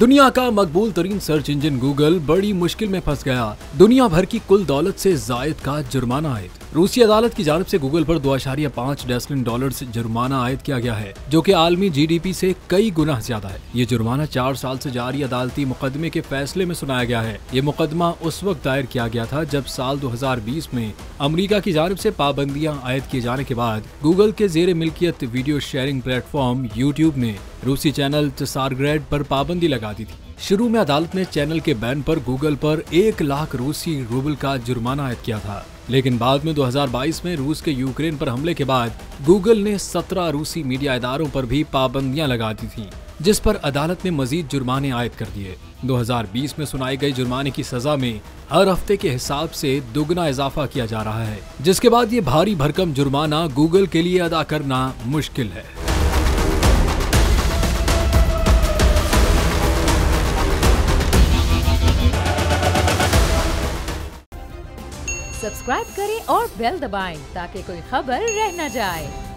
दुनिया का मकबूल तरीन सर्च इंजन गूगल बड़ी मुश्किल में फंस गया। दुनिया भर की कुल दौलत से जायद का जुर्माना आयद। रूसी अदालत की जानिब से गूगल पर $2.5 जुर्माना आयद किया गया है, जो कि आलमी GDP से कई गुना ज्यादा है। ये जुर्माना 4 साल से जारी अदालती मुकदमे के फैसले में सुनाया गया है। ये मुकदमा उस वक्त दायर किया गया था जब साल 2020 में अमेरिका की जानिब से पाबंदियां आयद किए जाने के बाद गूगल के जेर मिल्कियत वीडियो शेयरिंग प्लेटफॉर्म यूट्यूब ने रूसी चैनल तसारग्रेड पर पाबंदी लगा दी थी। शुरू में अदालत ने चैनल के बैन पर गूगल पर 1 लाख रूसी रूबल का जुर्माना आयद किया था, लेकिन बाद में 2022 में रूस के यूक्रेन पर हमले के बाद गूगल ने 17 रूसी मीडिया इदारों पर भी पाबंदियां लगा दी थी, जिस पर अदालत ने मजीद जुर्माने आयद कर दिए। 2020 में सुनाई गई जुर्माने की सजा में हर हफ्ते के हिसाब से दुगना इजाफा किया जा रहा है, जिसके बाद ये भारी भरकम जुर्माना गूगल के लिए अदा करना मुश्किल है। सब्सक्राइब करें और बेल दबाएं ताकि कोई खबर रह न जाए।